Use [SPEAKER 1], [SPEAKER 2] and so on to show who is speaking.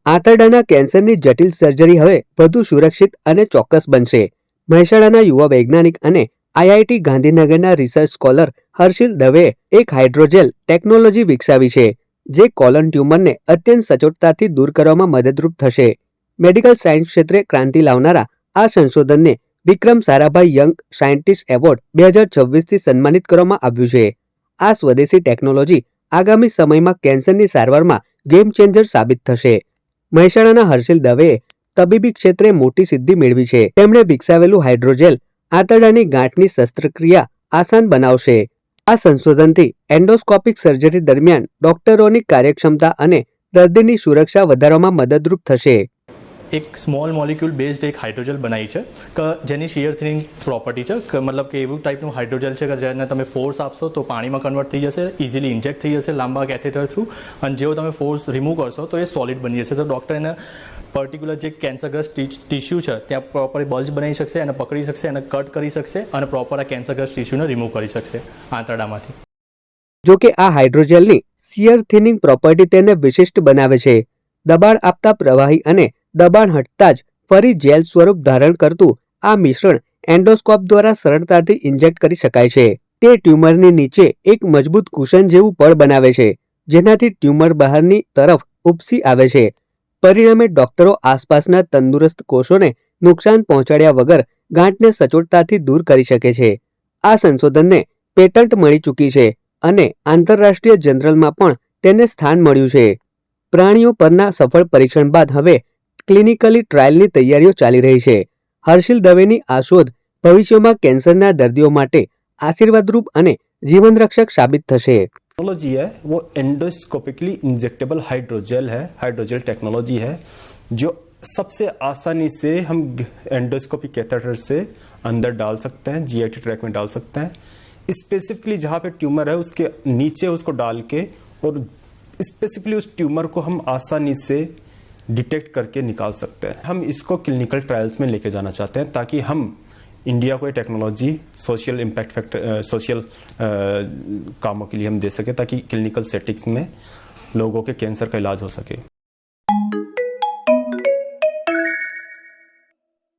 [SPEAKER 1] આંતરડાના કેન્સરની જટિલ સર્જરી હવે વધુ સુરક્ષિત અને ચોક્કસ બનશે. મહેસાણાના યુવા વૈજ્ઞાનિક અને આઈઆઈટી ગાંધીનગરના રિસર્ચ સ્કોલર હર્ષિલ દવેએ એક હાઇડ્રોજેલ ટેકનોલોજી વિકસાવી છે, જે કોલન ટ્યુમરને અત્યંત સચોટતાથી દૂર કરવામાં મદદરૂપ થશે. મેડિકલ સાયન્સ ક્ષેત્રે ક્રાંતિ લાવનારા આ સંશોધનને Vikram Sarabhai young scientist award 2026થી સન્માનિત કરવામાં આવ્યું છે. આ સ્વદેશી ટેકનોલોજી આગામી સમયમાં કેન્સરની સારવારમાં ગેમ ચેન્જર સાબિત થશે. મહેસાણાના હર્ષિલ દવેએ તબીબી ક્ષેત્રે મોટી સિદ્ધિ મેળવી છે. તેમણે વિકસાવેલું હાઇડ્રોજેલ આંતરડાની ગાંઠની શસ્ત્રક્રિયા આસાન બનાવશે. આ સંશોધનથી એન્ડોસ્કોપિક સર્જરી દરમિયાન ડોક્ટરોની કાર્યક્ષમતા અને દર્દીની સુરક્ષા વધારવામાં મદદરૂપ થશે.
[SPEAKER 2] એક સ્મોલ મોલિક્યુલ બેઝડ એક હાઇડ્રોજેલ બનાવી છે કે જેની શિયર થિનિંગ પ્રોપર્ટી છે કે મતલબ કે એવું ટાઈપનું હાઇડ્રોજેલ છે કે જેને તમે ફોર્સ આપશો તો પાણીમાં કન્વર્ટ થઈ જશે, ઇઝીલી ઇન્જેક્ટ થઈ જશે લાંબા કેથેટર થ્રુ, અને જેવો તમે ફોર્સ રિમૂવ કરશો તો એ સોલિડ બની જશે. તો ડૉક્ટર એને પર્ટિક્યુલર જે કેન્સરગ્રસ્ત ટિશ્યુ છે ત્યાં પ્રોપર બલ્જ બનાવી શકશે, એને પકડી શકશે, એને કટ કરી શકશે અને પ્રોપર આ કેન્સરગ્રસ્ત ટિશ્યુને રિમૂવ કરી શકશે આંતરડામાંથી.
[SPEAKER 1] જોકે આ હાઇડ્રોજેલની શિયર થિનિંગ પ્રોપર્ટી તેને વિશિષ્ટ બનાવે છે. દબાણ આપતા પ્રવાહી અને દબાણ હટતા જ ફરી જેલ સ્વરૂપ ધારણ કરતું આ મિશ્રણ એન્ડોસ્કોપ દ્વારા સરળતાથી ઇન્જેક્ટ કરી શકાય છે. તે ટ્યુમરની નીચે એક મજબૂત કુશન જેવું પડ બનાવે છે, જેનાથી ટ્યુમર બહારની તરફ ઉપસી આવે છે. પરિણામે ડોક્ટરો આસપાસના તંદુરસ્ત કોષોને નુકસાન પહોંચાડ્યા વગર ગાંઠને સચોટતાથી દૂર કરી શકે છે. આ સંશોધનને પેટન્ટ મળી ચૂકી છે અને આંતરરાષ્ટ્રીય જર્નલમાં પણ તેને સ્થાન મળ્યું છે. પ્રાણીઓ પરના સફળ પરીક્ષણ બાદ હવે ક્લિનિકલી ટ્રાયલની તૈયારીઓ ચાલી રહી છે. હર્ષિલ દવેની આ શોધ ભવિષ્યમાં કેન્સરના દર્દીઓ માટે આશીર્વાદરૂપ અને જીવનરક્ષક સાબિત થશે.
[SPEAKER 3] टेक्नोलॉजी है वो एंडोस्कोपिकली इंजेक्टेबल हाइड्रोजेल है, हाइड्रोजेल टेक्नोलॉजी है जो सबसे आसानी से हम एंडोस्कोपिक कैथेटर से अंदर डाल सकते हैं, जीआईटी ट्रैक में डाल सकते हैं. स्पेसिफिकली जहाँ पे ट्यूमर है उसके नीचे उसको डाल के और स्पेसिफिकली उस ट्यूमर को हम आसानी से डिटेक्ट करके निकाल सकते हैं. हम इसको क्लिनिकल ट्रायल्स में लेके जाना चाहते हैं ताकि हम इंडिया को ये technology social impact factor social कामों के लिए हम दे सके ताकि क्लिनिकल सेटिंग्स में लोगों के कैंसर का इलाज हो सके.